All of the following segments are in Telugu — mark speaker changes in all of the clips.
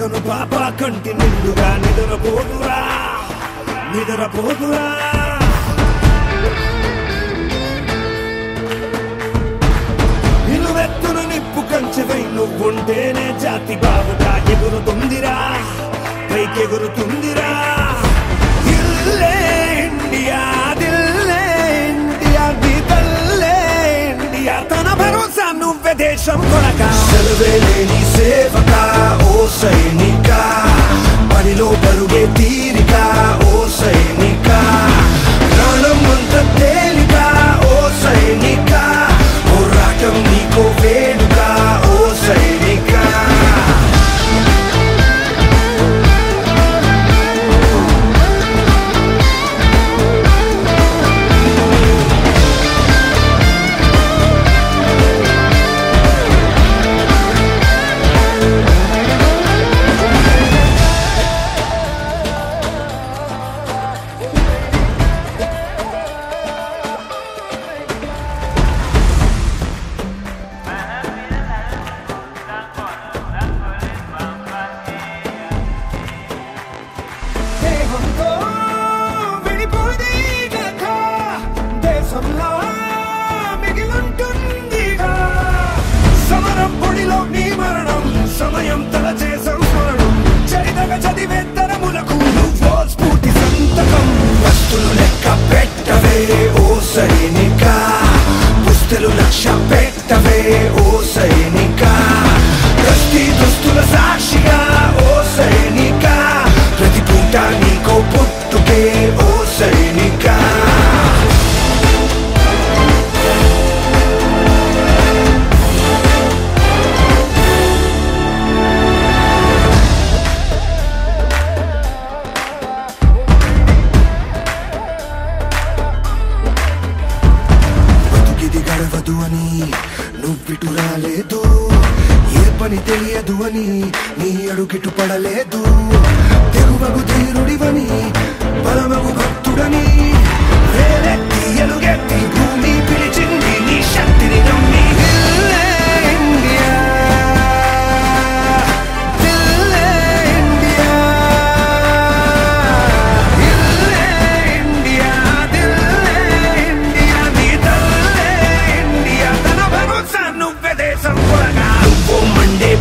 Speaker 1: కను పాప కంటి నిండుగా నిద్రపోదురా నిద్రపోదురా నిలువెత్తును నిప్పు కంచెవై నువ్వుంటేనే జాతి బావుగా ఎగురుతుందిరా పైకెగురుతుందిరా ఇల్లే ఇండియా దిల్లే ఇండియా నీ తల్లే ఇండియా తన భరోసా నువ్వే దేశం కొరగా సెలవే లేని సేవక ఓ సైనిక పనిలో పరుగే తీరిక ఓ సైనిక ప్రాణం అంత తేలిక ఓ సైనిక పోరాటం నీకో వేడుక ఓ సైనిక సమయం తలచే సంస్మరణం చరితగా చదివే తరములకు నువ్వో స్ఫూర్తి సంతకం వస్తులు లెక్క పెట్టవే ఓ సైనిక పుస్తలు లక్ష్య పెట్టవే ఓ సైనిక దస్తి దుస్తుల సాక్షిగా ఓ సైనిక ప్రతి పూట నీకో పుట్టుకే ఓ సైనిక గడవదు అని నువ్విటు రాలేదు ఏ పని తెలియదు అని నీ అడుగిటు పడలేదు తెగువగు ధీరుడివని బలమగు భక్తుడని వేలెత్తి ఎలుగెత్తి భూమి పిలిచింది నీ శక్తిని నమ్మి ఇండియా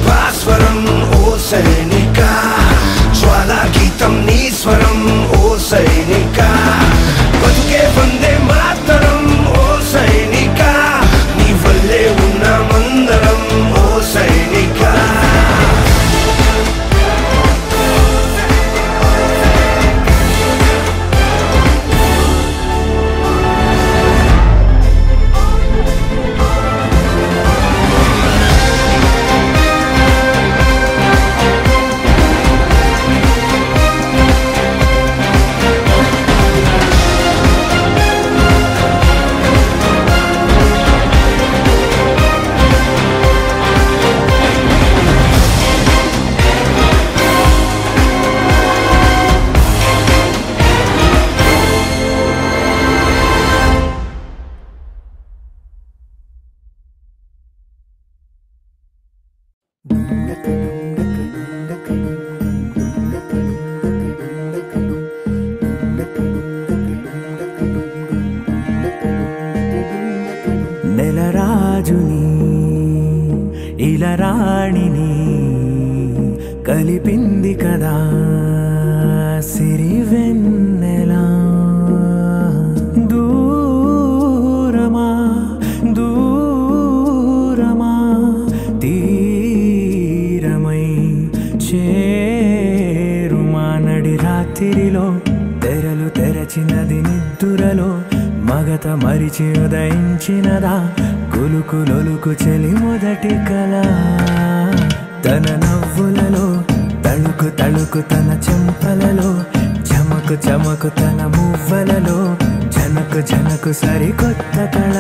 Speaker 1: భాస్వరం ఓ సైనిక జ్వాలా గీతం నీ స్వరం ఓ సైనిక బతుకే వందే మాతరం ఓ సైనిక నీ వల్లే ఉన్నామందరం ఓ సైనిక
Speaker 2: నెలరాజుని ఇలరాణిని కలిపింది కదా సిరివెన్నెలా దూరమా దూరమా తీరమై చేరుమా నడి రాత్రిలో తెరలు తెరచినది నిద్దురలో మగత మరిచి ఉదయించినదా కులుకులొలుకు చెలి మొదటి కళ తన నవ్వులలో తళుకు తళుకు తన చెంపలలో చమకు చమకు తన మువ్వలలో జనకు జనకు సరికొత్త కళ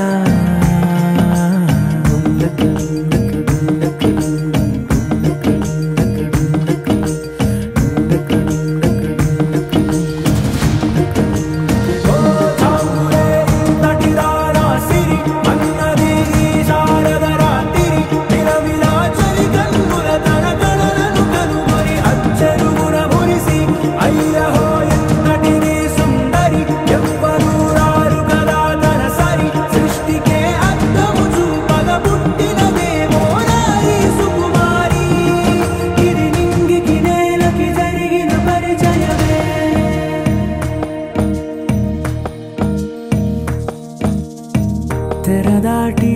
Speaker 2: తెరదాటి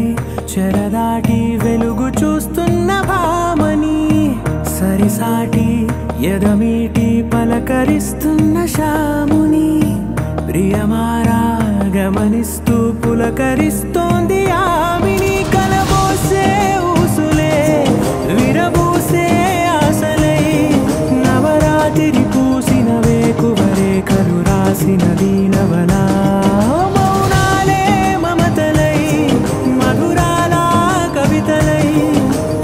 Speaker 2: చెరదాటి వెలుగు చూస్తున్న భామని సరిసాటి ఎదమీటి పలకరిస్తున్న శాముని ప్రియమారా గమనిస్తూ పులకరిస్తోంది ఆమిని కలబోసే ఊసులే విరబూసే ఆశలై నవరాత్రి పూసిన వేకువరేఖలు రాసిన దీనవలా మౌనాలే మమతలై మధురాల కవితలై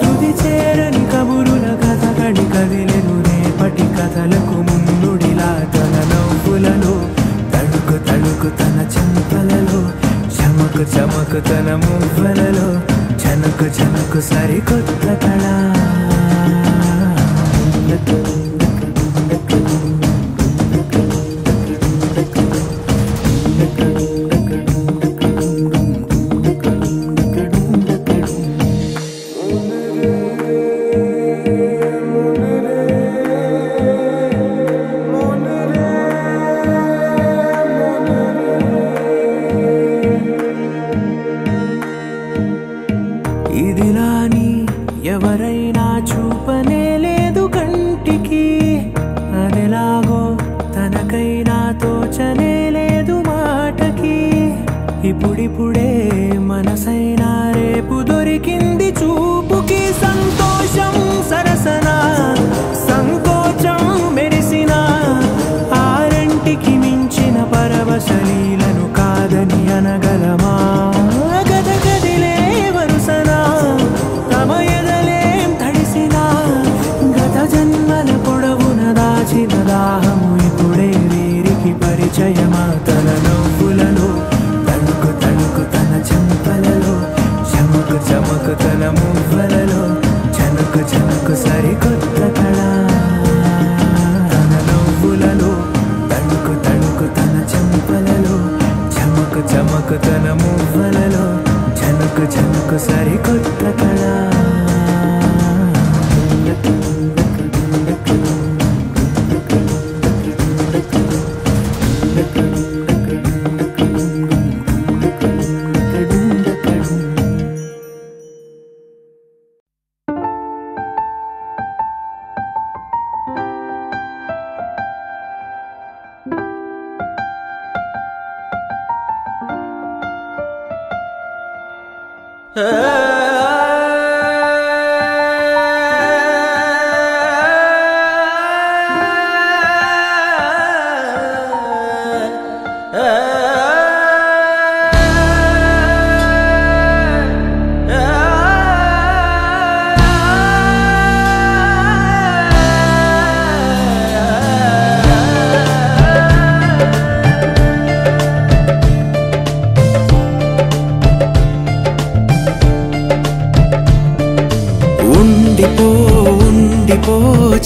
Speaker 2: తుది చేరని కబురుల కథ కడి కదిలెను రేపటి కథలకు ముందుడిలా తన నవ్వులలో తడుకు తడుకు తన చెంపలలో చమకు చమకు తన మువ్వలలో చనుకు చనుకు సరికొత్త కళ ఇదిలాని ఎవరైనా చూపనే లేదు కంటికి అదెలాగో తనకైనా తోచనే లేదు మాటకి ఇప్పుడిప్పుడే మనసైనా రేపు దొరికింది చూపుకి సంతోషం సరసన సంకోచం మెరిసిన ఆరంటికి మించిన పరవశలీలను కాదని అనగలమా గద గదిలే వరుసనా తమ ఎదలేం తడిసినా గత జన్మల పొడవున దాచిన దాహము ఇప్పుడే వీరికి పరిచయమా తన నవ్వులలో తణుకు తణుకు తన చెంపలలో చమకు చమకు తన మువ్వలలో చనుకు చనుకు సరికొత్త కళ తన నవ్వులలో తణుకు తణుకు తన చెంపలలో చమకు చమకు తన మువ్వలలో చనుకు చనుకు సరికొత్త కళ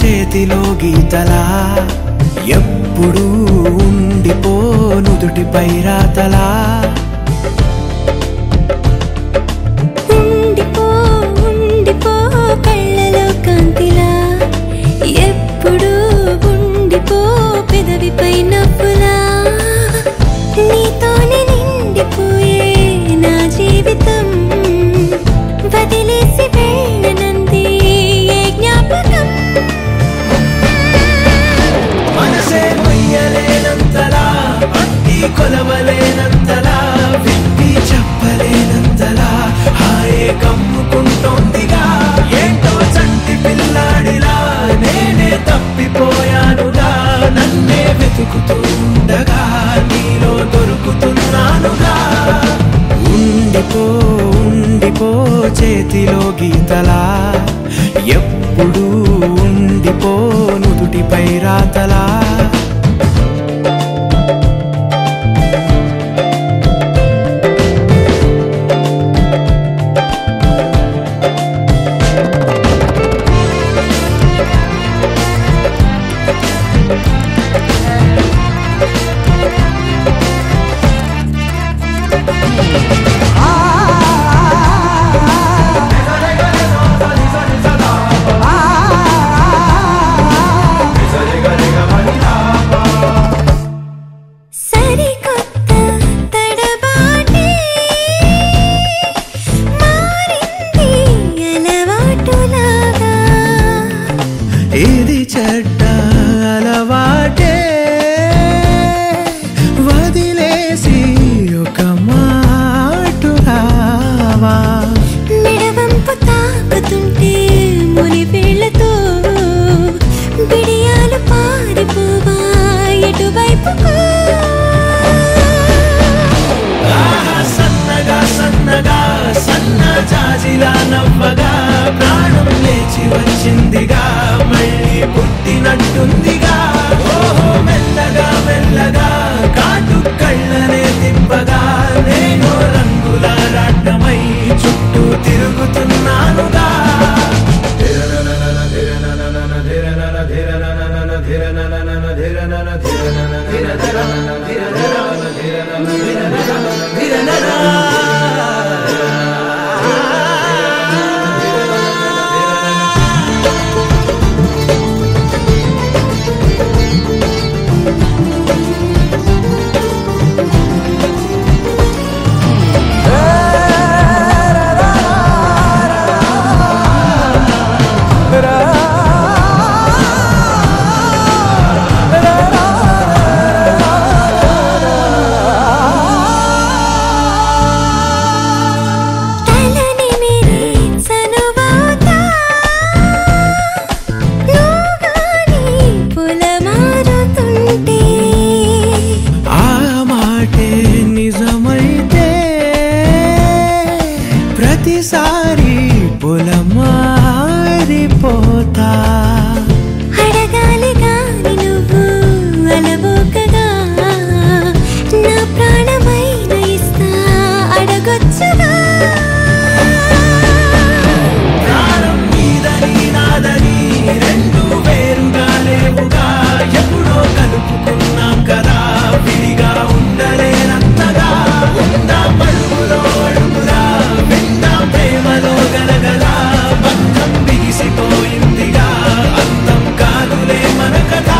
Speaker 2: చేతిలో గీతలా ఎప్పుడు ఉండిపో నుదుటిపై రాతలా
Speaker 3: ఉండిపో ఉండిపో కళ్ళలో కాంతిలా ఎప్పుడు ఉండిపో పెదవిపై నవ్వులా నీతోనే నిండిపోయే నా జీవితం వదిలేసి వెళ్ళనంది ఏ జ్ఞాపకం
Speaker 2: మనసే మొయ్యలేనంతలా అట్టి కొలవలేనంతలా విప్పి చెప్పలేనంతలా హాయే కమ్ముకుంటోందిగా ఏంటో చంటి పిల్లాడిలా నేనే తప్పిపోయానుగా నన్నే వెతుకుతుండగా నీలో దొరుకుతున్నానుగా ఉండిపో ఉండిపో చేతిలో గీతలా ఎప్పుడు ఉండిపో నుదుటిపై రాతలా
Speaker 4: Gare
Speaker 2: ప్రతిసారి పొలమారిపోతా
Speaker 3: అడగాలి గాని నువ్వు అలవోకగా నా ప్రాణమైన ఇస్తా అడగొచ్చుగా
Speaker 2: ప్రాణం మీదని నాదని రెండు వేరుగా లేవుగా ఎప్పుడో కలుపుకున్నాం కదా విడిగా ఉండలేనంతగా ఉందా పడుగులో అడుగురా విందా ప్రేమలో గలగల బంధం బిగిసిపోయిందిగా అంతం కాదులే మన కథ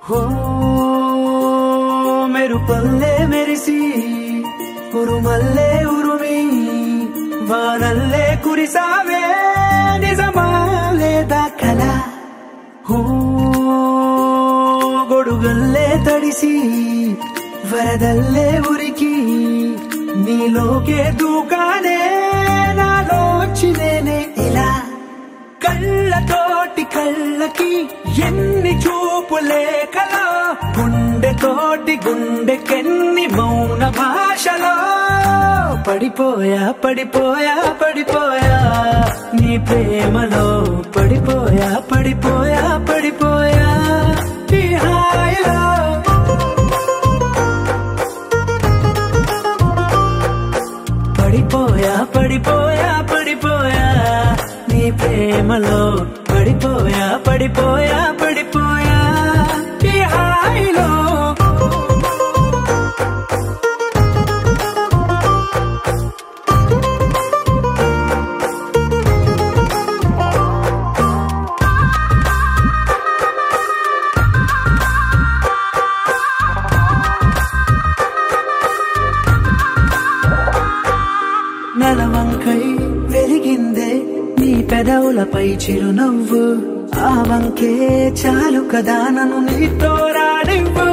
Speaker 2: हो मेरु पल्ले मेरिसी उरुमल्ले उरुमी वानल्ले कुरिसावे निजमाले दाखला हो गोडुगल्ले तडिसी वरदल्ले उरिकी नीलोके दूकाने नालोचिनेने इला కళ్ళతోటి కళ్ళకి ఎన్ని చూపులే కలా గుండెతోటి గుండెకెన్ని మౌన భాషలో పడిపోయా పడిపోయా పడిపోయా నీ ప్రేమలో పడిపోయా పడిపోయా పడిపోయా ఈ హాయిలో పడిపోయా పడిపోయా పడిపోయా నీ ప్రేమలో పడిపోయా పడిపోయా పడిపోయా ఈ హాయిలో నలవంకై వెలిగిందే నీ పెదవులపై చిరునవ్వు ఆ వంకే చాలు కదా నన్ను నీతో రానివ్వు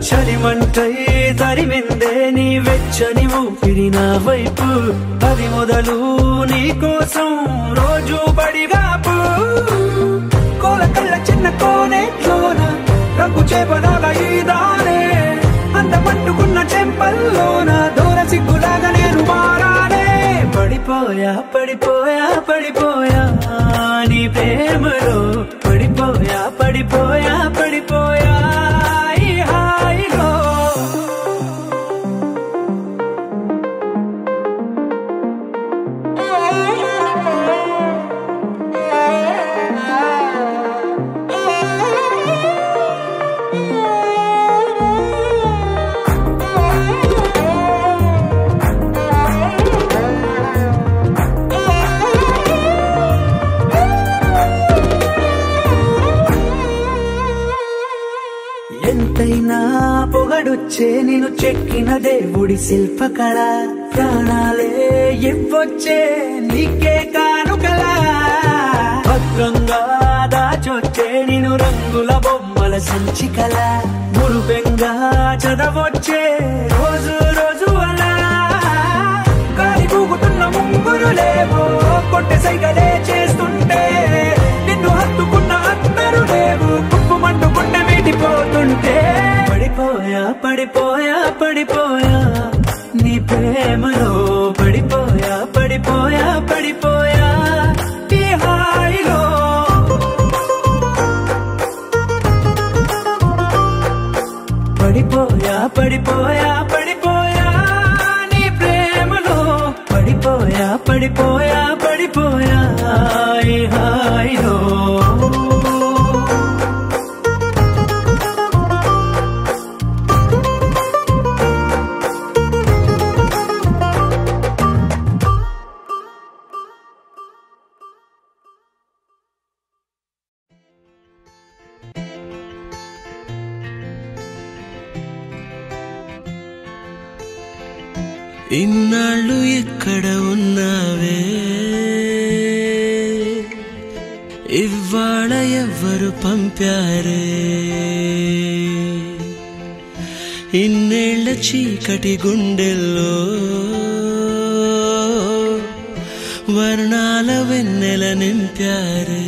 Speaker 2: చలిమంటై తరిమిందే నీ వెచ్చని ఊపిరి నా వైపు అది మొదలు నీ కోసం రోజు బడిగాపు కోల కళ్ళ చిన్న కోనేట్లోన రంగు చేపలాగా ఈ దానే అందమంటుకున్న చెంపల్లోన దూర సిగ్గులాగా నేను మారానే పడిపోయా పడిపోయా పడిపోయా నీ ప్రేమలో పడిపోయా పడిపోయా పడిపోయా ఈ హాయిలో ఎంతైనా పొగడొచ్చే నేను చెక్కిన దేవుడి శిల్పకళ ప్రాణాలే ఇవ్వొచ్చే నీకే కానుకలా భద్రంగా దాచొచ్చే నేను రంగుల బొమ్మల సంచికల మురుపెంగా చదవొచ్చే రోజు రోజు అలా గాలి కూగుతున్న ముంగురులేవో కొట్టె సైగలే చేస్తుంటే నిన్ను హత్తుకున్న అందరూ లేవు కుప్పుమంటూ గుండె మీటిపోతుంటే పడిపోయా పడిపోయా పడిపోయా నీ ప్రేమలో పడిపోయా పడిపోయా పడిపోయా ఈ హాయిలో పడిపోయా పడిపోయా పడిపోయా నీ ప్రేమలో పడిపోయా పడిపోయా పడిపోయా ఈ హాయిలో ఇన్నాళ్ళు ఎక్కడ ఉన్నావే ఇవాళ ఎవ్వరు పంపారే ఇన్నేళ్ల చీకటి గుండెల్లో వర్ణాల వెన్నెల నింపారే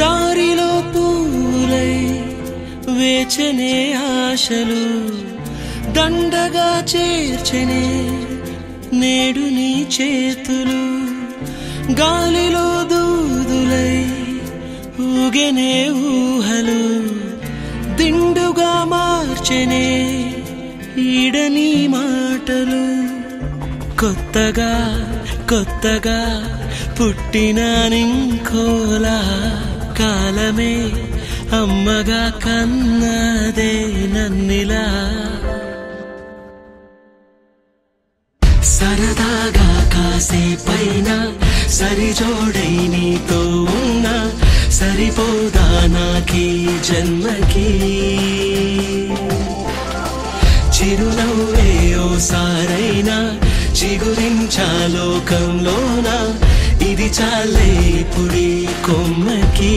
Speaker 2: దారిలో పూలై వేచనే ఆశలు దండగా చేర్చనే నేడు నీ చేతులు గాలిలో దూదులై ఊగెనే ఊహలు దిండుగా మార్చెనే ఈడని మాటలు కొత్తగా కొత్తగా పుట్టిన నింకోలా కాలమే అమ్మగా కన్నదే నన్నిలా సరదాగా కాసేపైనా సరిజోడై నీతో ఉన్నా సరిపోదా నాకీ జన్మకి చిరునవ్వే ఓసారైనా చిగురించాలోకంలోన ఇది చాలే పుడి కొమ్మకి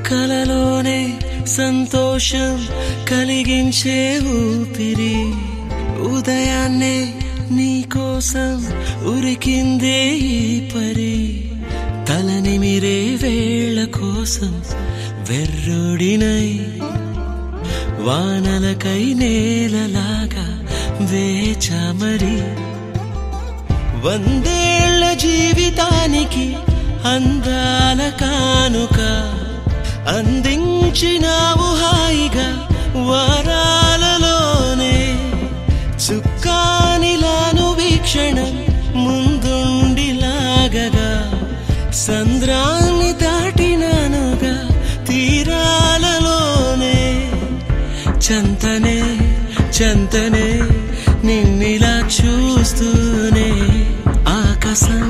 Speaker 2: కలలోనే సంతోషం కలిగించే ఊపిరి ఉదయాన్నే నీకోసం ఉరికిందే ఈ పరి తలనిమిరే వేళ కోసం వెర్రుడినై వానలకై నేలలాగా వేచామరి వందేళ్ల జీవితానికి అందాల కానుక అందించినావు హాయిగా వారాలలోనే చుక్కానిలాను వీక్షణం ముందుండి లాగగా సంద్రాన్ని దాటినానుగా తీరాలలోనే చంతనే చంతనే నిన్నిలా చూస్తూనే ఆకాశం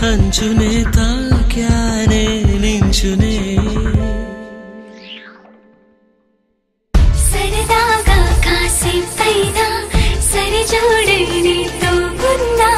Speaker 2: అంచునే తాక్యానే నించునే
Speaker 3: సరదాగా కాసేపైనా సరిజోడై నీతో ఉన్నా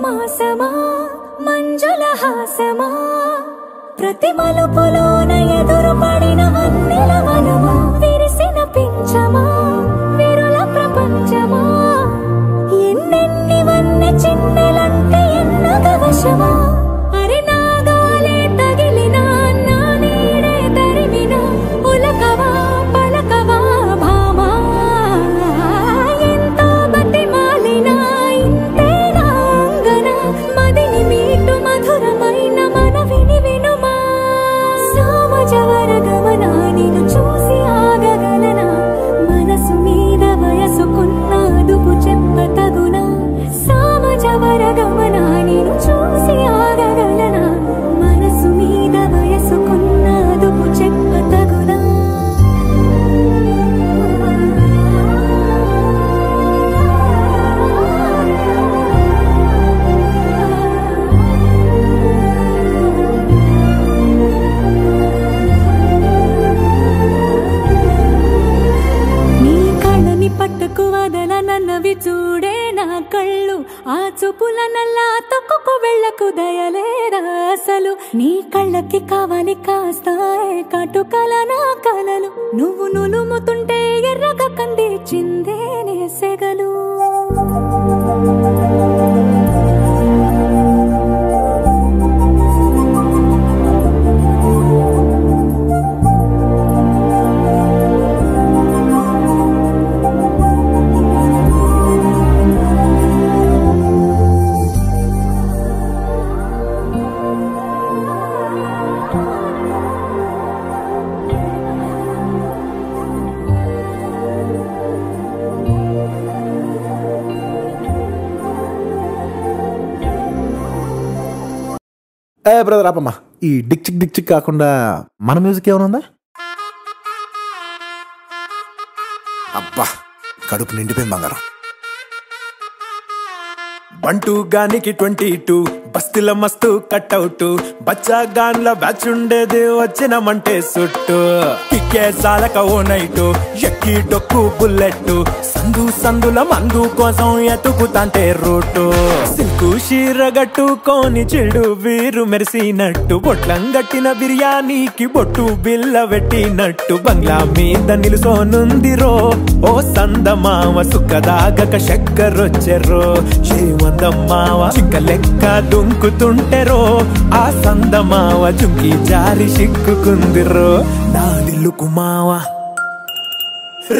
Speaker 3: మాసమా మంజుల హాసమా ప్రతి మలుపులోన ఎదురు పడిన వన్నెల వనమా విరిసిన పించమా విరుల ప్రపంచమా ఎన్నెన్ని వన్నె చిన్నెలంటే ఎన్నగవశమా అరే నాగాలే తగిలినా నా నీడే తరిమినా ఉలకవా పలకవా భామా ఎంతో బతిమాలినా ఇంతేనా అంగన మదిని మీటు మధురమైన మనవిని వినుమా సామజవర గమనా నిన్ను చూసి ఆగగలనా మనసు మీద వయసుకున్న అదుపు చెప్పతగునా సామజవర గమనా నిన్ను చూసి ఆగగలనా మనసు మీద వయసుకున్న అదుపు చెప్పతగునా నీ కళ్ళని పట్టుకు వదలనన్నవి చూడే నా కళ్ళు ఆ చూపుల నల్లా తక్కుకు వెళ్ళకు దయలేదా అసలు నీ కళ్ళకి కావాలి కాస్తాయే కాటుకల నా కలలు నువ్వు నులుముతుంటే ఎర్రగా కంది చిందేనే సెగలు
Speaker 4: బ్రదర్ ఆపమ్మా ఈ డిక్ చిక్ కాకుండా మన మ్యూజిక్ ఏమైనా ఉందా?
Speaker 1: అబ్బా కడుపు నిండిపోయింది బంగారం. బంటూ గానికి 22 బస్తిల మస్తు కట్అవుట్ బచ్చా గాన్ల బ్యాచ్ ఉండేది వచ్చినమంటే సుట్టు కిక్కే సాలక ఓ నైటు ఎక్కి డొక్కు బుల్లెట్ సందుల మందు కోసం ఎతుకుతాంటే రూటు సిల్కు షీరగట్టుకోని చెడు వీరు మెరిసినట్టు బొట్లం గట్టిన బిర్యానీకి బొట్టు బిల్ల పెట్టినట్టు బంగ్లా మీద నిలుసోనుందిరో ఓ సందమావ సుఖదాగక చక్కరొచ్చెరో శ్రీమందమ్మావ చింక లెక్క దుంకుతుంటెరో ఆ సందమావ చుంకి జారి సిక్కుకుందిరో నా దిల్లుకు మావా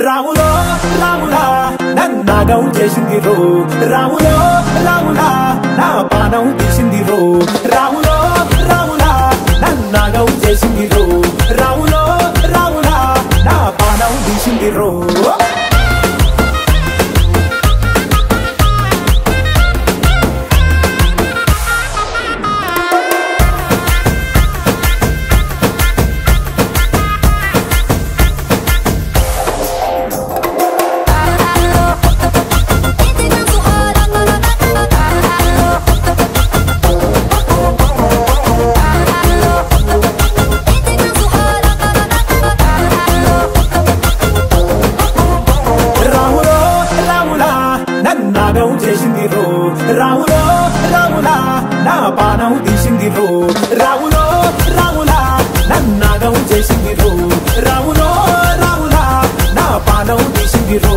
Speaker 1: రాములో రాములా నన్నాగం చేసింది రో రాములో రాములా నా పానం తీసింది రో రాములో రాములా నన్నాగం చేసింది రో రాములో రాములా నా పానం తీసింది రో చేసింది రో రాములో రాములా నా పానం తీసింది రో రాములో రాములా నన్నాగం చేసింది రో రాములో రాములా నా పానం తీసింది రో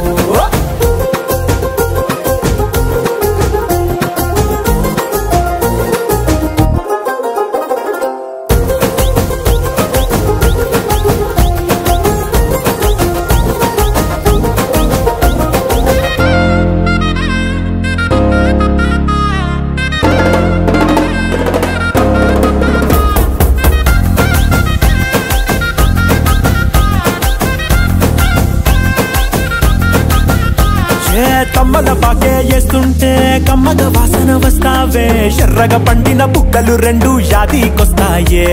Speaker 1: కమ్మల పాకే వేస్తుంటే కమ్మగా వాసన వస్తావే ఎర్రగా పండిన బుక్కలు రెండు యాదికొస్తాయే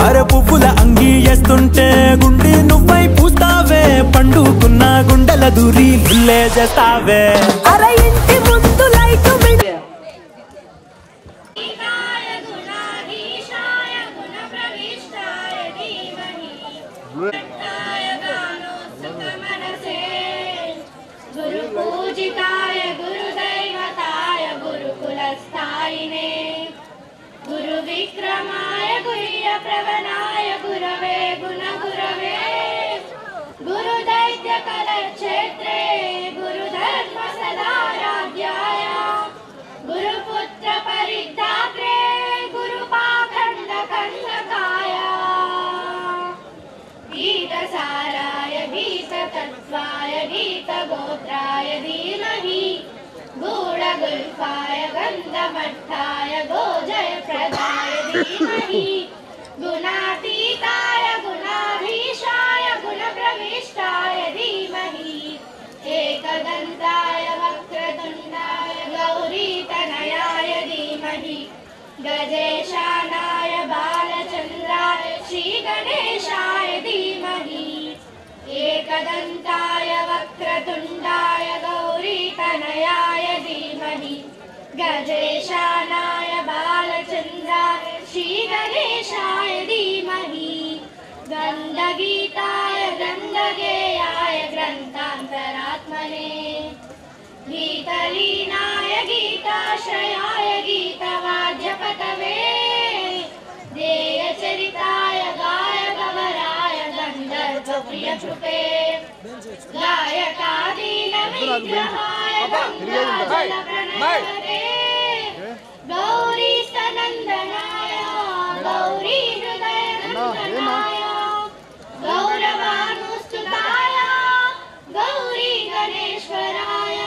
Speaker 1: అర పువ్వుల అంగి వేస్తుంటే గుండె నువ్వై పూస్తావే పండుకున్న గుండెల దూరి లుల్లే చేస్తావే అర ఇంటి ముందు లైట్
Speaker 5: पूजिताय गुरुदैवताय गुरुकुलस्थाय विक्रमाय गुह्य प्रवणाय गुरवे गुणगुरवे गुरुदैत्य कलक्षेत्रे गुरुधर्म सदाराध्याय गुरुपुत्र परित्याग्रे गुरुपाखण्ड खण्डकाय गीतसाराय गीततत्त्वाय गीतगोत्राय धीमहि गूढगुल्फाय गन्धमट्टाय गोजयप्रदाय धीमहि गुणातीताय गुणाधीशाय गुणप्रविष्टाय धीमहि एकदन्ताय वक्रतुण्डाय गौरीतनयाय धीमहि गजेशानाय बालचन्द्राय श्रीगणेशाय धीमहि एकदन्ताय वक्रतुण्डाय गौरीतनयाय धीमहि गजेशानाय बालचन्द्राय श्रीगणेशाय धीमहि गन्धगीताय गन्धगेयाय ग्रन्थान्तरात्मने गीतलीनाय गीताश्रयाय गीतवाद्यपतवे देयचरिताय गायकवराय गन्धर्वप्रियकृपे गायकादीनविग्रहाय गङ्गाजलप्रणयहरे गौरीस्तनन्दनाय गौरीहृदयनन्दनाय गौरवानुस्तुताय गौरी गणेश्वराय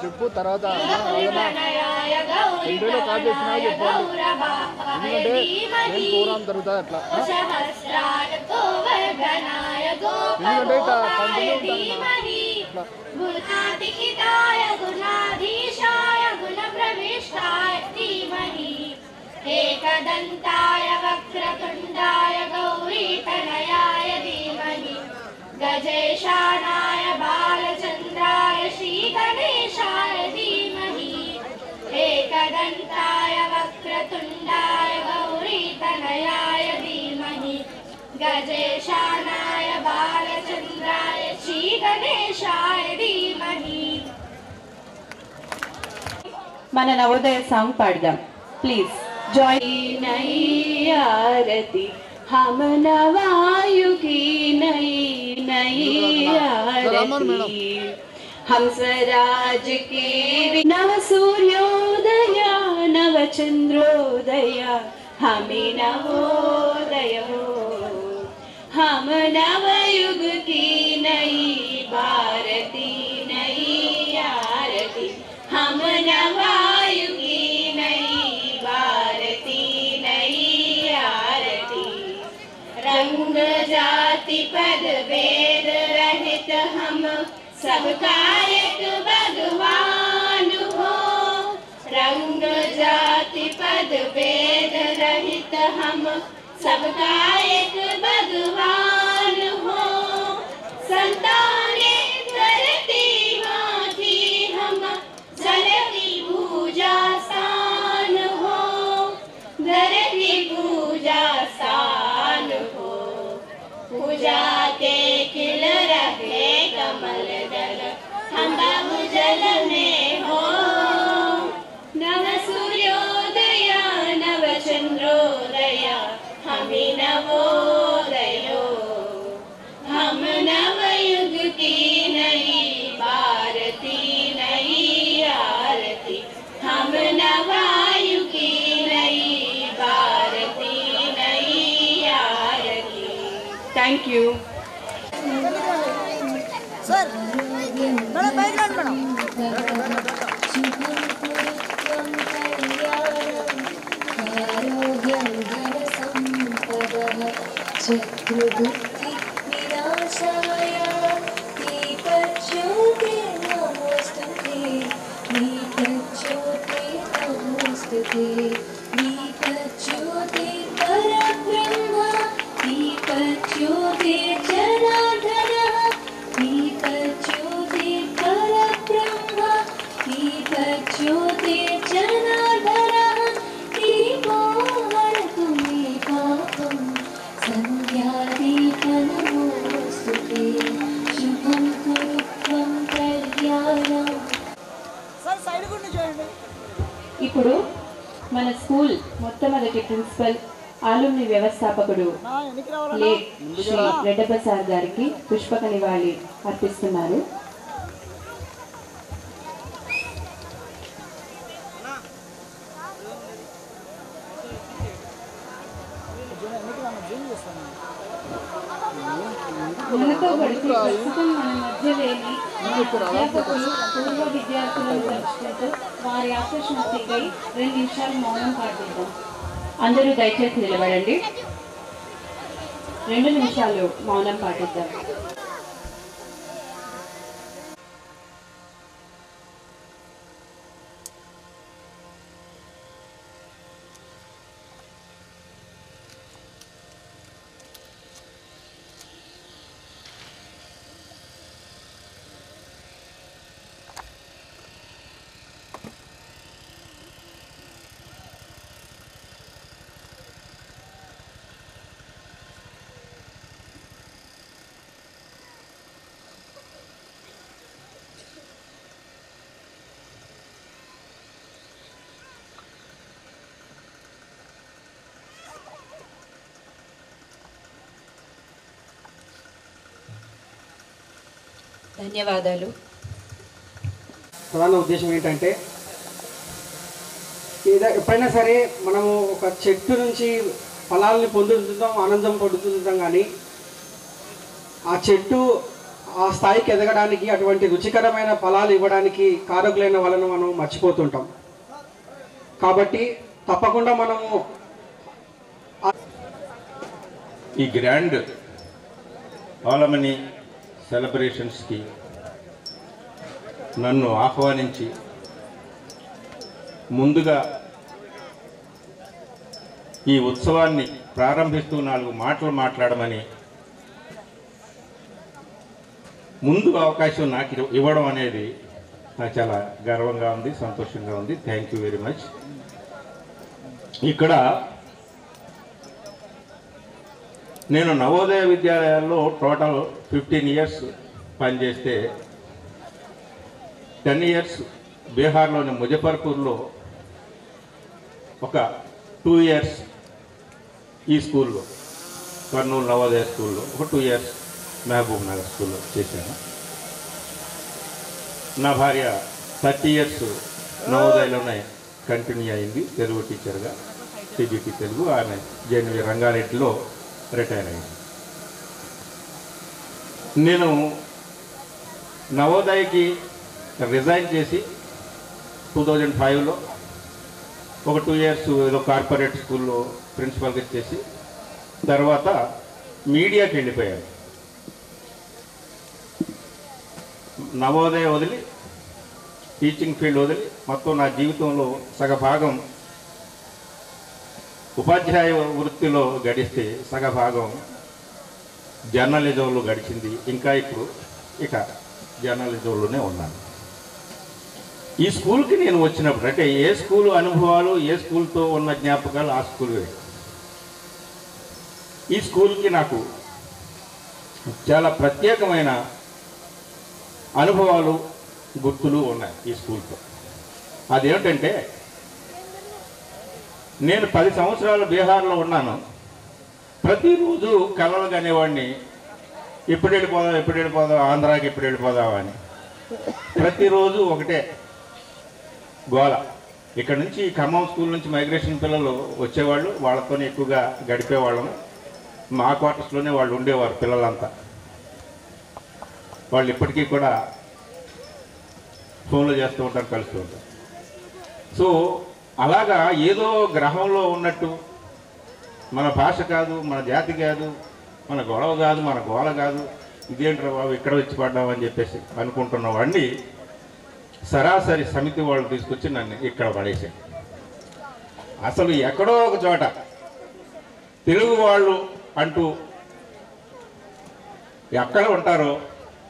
Speaker 6: చెప్పు తర్వాత
Speaker 5: गौरीगणयाय गौरीगणयाय गौरवाय धीमहि
Speaker 6: ప్రోగ్రామ్ జరుగుతుంది అట్లా
Speaker 5: सहस्राय गोवर्धनाय गोपगोपाय धीमहि गुणातीताय गुणाधीशाय गुणप्रविष्टाय धीमहि एकदन्ताय वक्रतुण्डाय गौरीतनयाय धीमहि गजेशानाय बालचन्द्राय श्रीगणेशाय धीमहि एकदन्ताय वक्रतुण्डाय गौरीतनयाय धीमहि गजेशानाय बालचन्द्राय श्रीगणेशाय धीमहि
Speaker 7: మన నవోదయ సాంగ్ పాడదాం ప్లీజ్ జాయిన్ आरती हम नवायु की नई नई आरती हम स्वराज के नव सूर्योदय नव चंद्रोदय हमें नवोदय हो हम नवयुग की नई भारती नई आरती हम नवायु की नई भारती नई आरती रंग जाति पद भेद रहित हम सबका एक भगवान हो रंग जाति पद भेद रहित हम सबका एक भगवान हो संताने धरती माथी हम जलती पूजा स्थान हो धरती पूजा स्थान हो पूजा के खिल रहे कमल दल हम जल में हो नव सूर्योदय नव चंद्रोदय हमें नवोदयो हम नवयुग की नई भारती नई आरती हम नवायु की नई भारती नई आरती thank you
Speaker 8: sir madam background madam
Speaker 9: चक्रवृत्ति निराशाय दीपज्योति नमोस्तुते दीपज्योति नमोस्तुते दीपज्योति परब्रह्म दीपज्योति जनार्दन दीपज्योति परब्रह्म दीपज्योति जनार्दन दीपो हरतु मे पापं संध्यादीपनमोस्तुते शुभं कुरु त्वं कल्याणम्
Speaker 8: सर साइड को చూడండి
Speaker 7: ఇప్పుడు
Speaker 10: మన స్కూల్ మొట్టమొదటి ప్రిన్సిపల్ ఆలుమ్ని వ్యవస్థాపకుడు లేట్ శ్రీ రెడ్డప్ప సార్ గారికి పుష్పక నివాళి అర్పిస్తున్నారు. మనతో గడిపి ప్రస్తుతం మన మధ్య లేని అధ్యాపకులు పూర్వ విద్యార్థులను తలుచుకుంటూ వారి ఆకర్షణకై 2 నిమిషాలు మౌనం పాటిద్దాం. అందరూ దయచేసి నిలబడండి. 2 నిమిషాలు మౌనం పాటిద్దాం.
Speaker 11: ధన్యవాదాలు.
Speaker 12: ప్రధాన ఉద్దేశం ఏంటంటే ఎప్పుడైనా సరే మనము ఒక చెట్టు నుంచి ఫలాలని పొందుతుంటాం, ఆనందం పొందుతుంటాం, కానీ ఆ చెట్టు ఆ స్థాయికి ఎదగడానికి, అటువంటి రుచికరమైన ఫలాలు ఇవ్వడానికి కారకులైన వాళ్ళను మనం మర్చిపోతుంటాం. కాబట్టి తప్పకుండా మనము
Speaker 13: ఈ గ్రాండ్ ఆలమని సెలబ్రేషన్స్కి నన్ను ఆహ్వానించి ముందుగా ఈ ఉత్సవాన్ని ప్రారంభిస్తూ 4 మాటలు మాట్లాడమని ముందు అవకాశం నాకు ఇవ్వడం అనేది నాకు చాలా గర్వంగా ఉంది, సంతోషంగా ఉంది. Thank you very much. ఇక్కడ నేను నవోదయ విద్యాలయాల్లో టోటల్ 15 ఇయర్స్ పనిచేస్తే 10 ఇయర్స్ బీహార్లోని ముజఫర్పూర్లో, ఒక 2 ఇయర్స్ ఈ స్కూల్లో కర్నూలు నవోదయ స్కూల్లో, ఒక 2 ఇయర్స్ మహబూబ్ నగర్ స్కూల్లో చేశాను. నా భార్య 30 ఇయర్స్ నవోదయలోనే కంటిన్యూ అయింది తెలుగు టీచర్గా, సిబిటి తెలుగు. ఆమె జేఎన్వి రంగారెడ్డిలో రిటైర్ అయింది. నేను నవోదయకి రిజైన్ చేసి 2005లో ఒక 2 ఇయర్స్ ఏదో కార్పొరేట్ స్కూల్లో ప్రిన్సిపల్గా చేసి తర్వాత మీడియాకి వెళ్ళిపోయాను. నవోదయ వదిలి, టీచింగ్ ఫీల్డ్ వదిలి, మొత్తం నా జీవితంలో సగభాగం ఉపాధ్యాయ వృత్తిలో గడిస్తే సగభాగం జర్నలిజంలో గడిచింది. ఇంకా ఇప్పుడు జర్నలిజంలోనే ఉన్నాను. ఈ స్కూల్కి నేను వచ్చినప్పుడు, అంటే ఏ స్కూల్ అనుభవాలు, ఏ స్కూల్తో ఉన్న జ్ఞాపకాలు ఆ స్కూల్వే. ఈ స్కూల్కి నాకు చాలా ప్రత్యేకమైన అనుభవాలు, గుర్తులు ఉన్నాయి ఈ స్కూల్తో. అదేమిటంటే, నేను 10 సంవత్సరాలు బీహార్లో ఉన్నాను. ప్రతిరోజు కలలు కానివాడిని, ఎప్పుడు వెళ్ళిపోదాం ఆంధ్రాకి, ఎప్పుడు వెళ్ళిపోదాం అని. ప్రతిరోజు ఒకటే గోల. ఇక్కడ నుంచి ఖమ్మం స్కూల్ నుంచి మైగ్రేషన్ పిల్లలు వచ్చేవాళ్ళు, వాళ్ళతోనే ఎక్కువగా గడిపేవాళ్ళము. మా క్వార్టర్స్లోనే వాళ్ళు ఉండేవారు పిల్లలంతా. వాళ్ళు ఇప్పటికీ కూడా ఫోన్లో చేస్తూ ఉంటారు, కలుస్తూ ఉంటారు. సో అలాగా ఏదో గ్రహంలో ఉన్నట్టు, మన భాష కాదు, మన జాతి కాదు, మన గొడవ కాదు, మన గోల కాదు, ఇదేంట్రా బాబు ఇక్కడ వచ్చి పడ్డామని చెప్పేసి అనుకుంటున్న వాడిని సరాసరి సమితి వాళ్ళు తీసుకొచ్చి నన్ను ఇక్కడ పడేశారు. అసలు ఎక్కడో ఒక చోట తెలుగు వాళ్ళు అంటూ ఎక్కడ ఉంటారో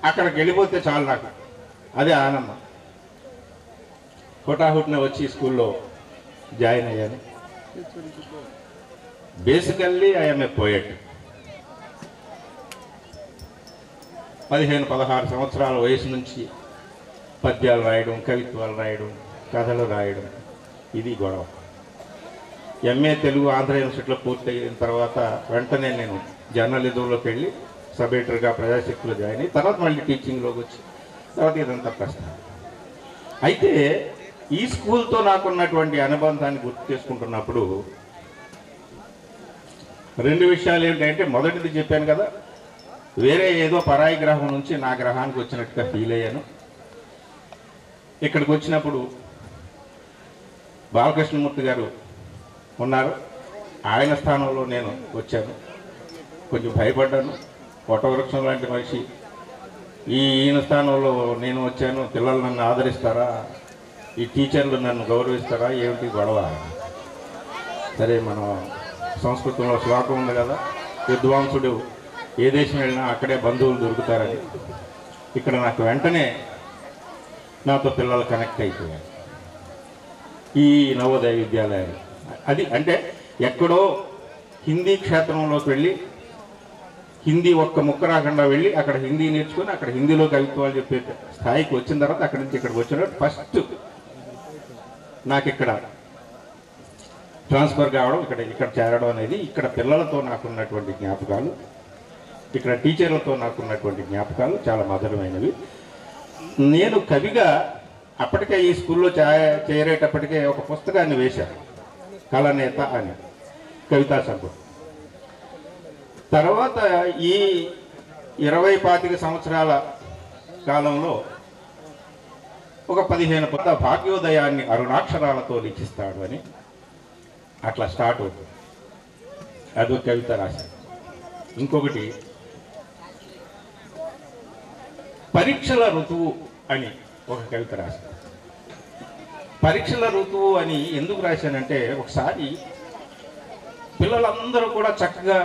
Speaker 13: అక్కడికి వెళ్ళిపోతే చాలు, నాకు అదే ఆనందం. హుటాహుటిన వచ్చి స్కూల్లో జాయిన్ అయ్యాను. Basically I'm a poet. 15-16 సంవత్సరాల వయసు నుంచి పద్యాలు రాయడం, కవిత్వాలు రాయడం, కథలు రాయడం, ఇది గొడవ. ఎంఏ తెలుగు ఆంధ్ర యూనివర్సిటీలో పూర్తయిన తర్వాత వెంటనే నేను జర్నలిజంలోకి వెళ్ళి సబ్ ఎడిటర్గా ప్రజాశక్తిలో జాయిన్ అయ్యి తర్వాత మళ్ళీ టీచింగ్లోకి వచ్చి తర్వాత ఇదంతా ప్రశ్న. అయితే ఈ స్కూల్తో నాకున్నటువంటి అనుబంధాన్ని గుర్తు చేసుకుంటున్నప్పుడు 2 విషయాలు ఏంటంటే, మొదటిది చెప్పాను కదా, వేరే ఏదో పరాయి గ్రహం నుంచి నా గ్రహానికి వచ్చినట్టుగా ఫీల్ అయ్యాను. ఇక్కడికి వచ్చినప్పుడు బాలకృష్ణమూర్తి గారు ఉన్నారు, ఆయన స్థానంలో నేను వచ్చాను. కొంచెం భయపడ్డాను. వటవృక్షం లాంటి మనిషి, ఈయన స్థానంలో నేను వచ్చాను, పిల్లలు నన్ను ఆదరిస్తారా, ఈ టీచర్లు నన్ను గౌరవిస్తారా, ఏమిటి గొడవ. సరే, మనం సంస్కృతంలో శ్లోకం ఉంది కదా, విద్వాంసుడు ఏ దేశం వెళ్ళినా అక్కడే బంధువులు దొరుకుతారని. ఇక్కడ నాకు వెంటనే నాతో పిల్లలు కనెక్ట్ అయిపోయారు ఈ నవోదయ విద్యాలయాలు. అది అంటే ఎక్కడో హిందీ క్షేత్రంలోకి వెళ్ళి హిందీ ఒక్క ముక్క రాకుండా వెళ్ళి అక్కడ హిందీ నేర్చుకొని అక్కడ హిందీలో కవిత్వాలు చెప్పే స్థాయికి వచ్చిన తర్వాత అక్కడి నుంచి ఇక్కడికి వచ్చినప్పుడు ఫస్ట్ నాకు ఇక్కడ ట్రాన్స్ఫర్ కావడం, ఇక్కడ చేరడం అనేది, ఇక్కడ పిల్లలతో నాకున్నటువంటి జ్ఞాపకాలు, ఇక్కడ టీచర్లతో నాకున్నటువంటి జ్ఞాపకాలు చాలా మధురమైనవి. నేను కవిగా అప్పటికే ఈ స్కూల్లో చేరేటప్పటికే ఒక పుస్తకాన్ని వేశాను, కళనేత అని, కవితా సంపుటి. తర్వాత ఈ 20-25 సంవత్సరాల కాలంలో ఒక 15 భాగ్యోదయాన్ని అరుణాక్షరాలతో లిఖిస్తాడు అని అట్లా స్టార్ట్ అవుతుంది. అదొక కవిత రాశాను. ఇంకొకటి పరీక్షల ఋతువు అని ఒక కవిత రాశాను. పరీక్షల ఋతువు అని ఎందుకు రాశానంటే, ఒకసారి పిల్లలందరూ కూడా చక్కగా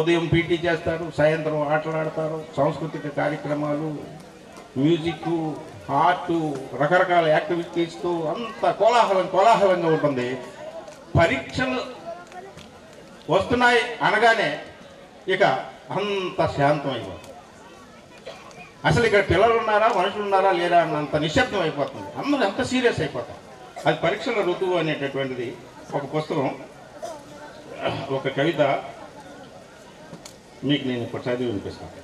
Speaker 13: ఉదయం పీటీ చేస్తారు, సాయంత్రం ఆటలు ఆడతారు, సాంస్కృతిక కార్యక్రమాలు, మ్యూజిక్, ఆర్టు, రకరకాల యాక్టివిటీస్తో అంత కోలాహలంగా ఉంటుంది. పరీక్షలు వస్తున్నాయి అనగానే ఇక అంత శాంతం అయిపోతుంది. అసలు ఇక్కడ పిల్లలు ఉన్నారా, మనుషులు ఉన్నారా లేరా అన్నంత నిశ్శబ్దం అయిపోతుంది. అందరూ ఎంత సీరియస్ అయిపోతాం. అది పరీక్షల ఋతువు అనేటటువంటిది ఒక పుస్తకం, ఒక కవిత మీకు నేను ఇప్పుడు చదివి వినిపిస్తాను.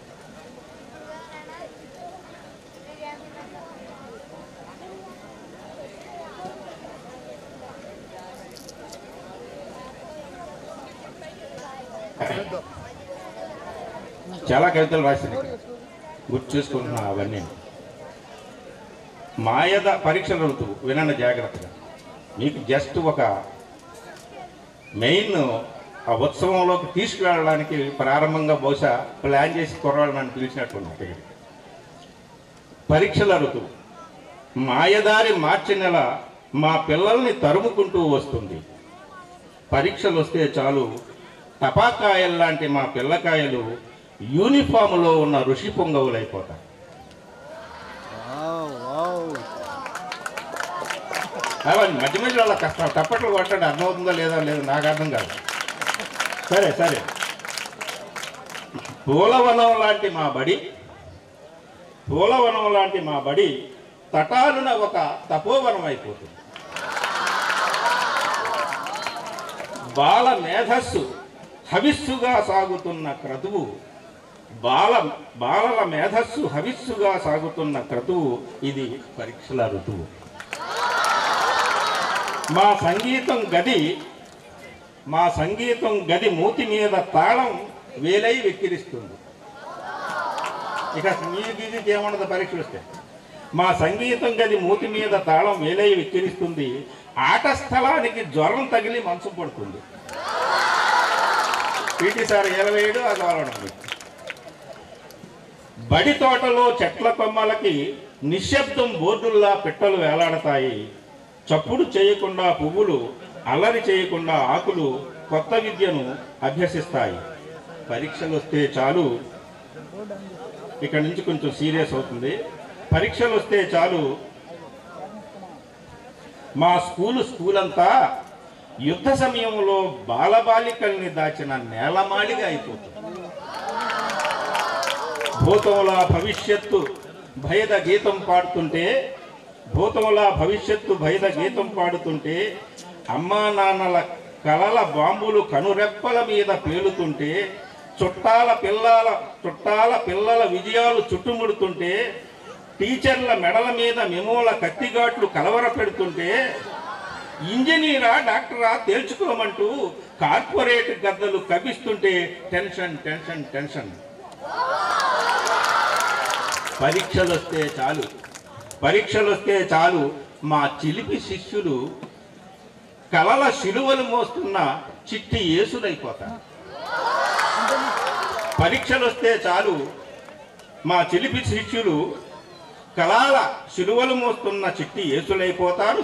Speaker 13: చాలా కవితలు రాసింది, గుర్తు చేసుకుంటున్నా అవన్నీ. మాయద పరీక్షల ఋతువు వినండి జాగ్రత్తగా. మీకు జస్ట్ ఒక మెయిన్ ఆ ఉత్సవంలోకి తీసుకువెళ్ళడానికి ప్రారంభంగా బహుశా ప్లాన్ చేసి కుర్రాళ్ళు నన్ను పిలిచినట్టు. పరీక్షల ఋతువు మాయదారి మార్చి నెల మా పిల్లల్ని తరుముకుంటూ వస్తుంది. పరీక్షలు వస్తే చాలు టపాకాయల్లాంటి మా పిల్లకాయలు యూనిఫామ్లో ఉన్న ఋషి పొంగవులైపోతారు. మధ్య మధ్యలో వాళ్ళ కష్టం టప్పట్లు కొట్టండి, అర్థమవుతుందా లేదా నాకు అర్థం కాదు. సరే పూలవనం లాంటి మా బడి తటాలున ఒక తపోవనం అయిపోతుంది. బాల మేధస్సు హవిస్సుగా సాగుతున్న క్రతువు, బాలల మేధస్సు హవిస్సుగా సాగుతున్న క్రతువు ఇది పరీక్షల ఋతువు. మా సంగీతం గది మూతి మీద తాళం వేలై వెక్కిరిస్తుంది. ఇక మ్యూజిక్ ఏమన్నది పరీక్షలు వస్తే, మా సంగీతం గది మూతి మీద తాళం వేలై వెక్కిరిస్తుంది. ఆట స్థలానికి జ్వరం తగిలి మనసు పడుతుంది. పీటీ సార్ 27 అది వాళ్ళ బడి తోటలో చెట్ల కొమ్మలకి నిశ్శబ్దం బోర్డుల్లా పిట్టలు వేలాడతాయి. చప్పుడు చేయకుండా పువ్వులు, అల్లరి చేయకుండా ఆకులు కొత్త విద్యను అభ్యసిస్తాయి. పరీక్షలు వస్తే చాలు, ఇక్కడ నుంచి కొంచెం సీరియస్ అవుతుంది. పరీక్షలు వస్తే చాలు మా స్కూల్ అంతా యుద్ధ సమయంలో బాలబాలికల్ని దాచిన నేలమాళిగా అయిపోతుంది. భూతముల భవిష్యత్తు భయద గీతం పాడుతుంటే అమ్మా నాన్నల కలల బాంబులు కనురెప్పల మీద పేలుతుంటే, చుట్టాల పిల్లల విజయాలు చుట్టుముడుతుంటే, టీచర్ల మెడల మీద మెమోల కత్తిగాట్లు కలవర పెడుతుంటే, ఇంజనీరా డాక్టరా తేల్చుకోమంటూ కార్పొరేట్ గద్దలు కవిస్తుంటే టెన్షన్ టెన్షన్ టెన్షన్. పరీక్షలు వస్తే చాలు మా చిలిపి శిష్యులు కలల శిలువలు మోస్తున్న చిట్టి యేసులైపోతారు. పరీక్షలు వస్తే చాలు మా చిలిపి శిష్యులు కళాల శిలువలు మోస్తున్న చిట్టి యేసులైపోతారు.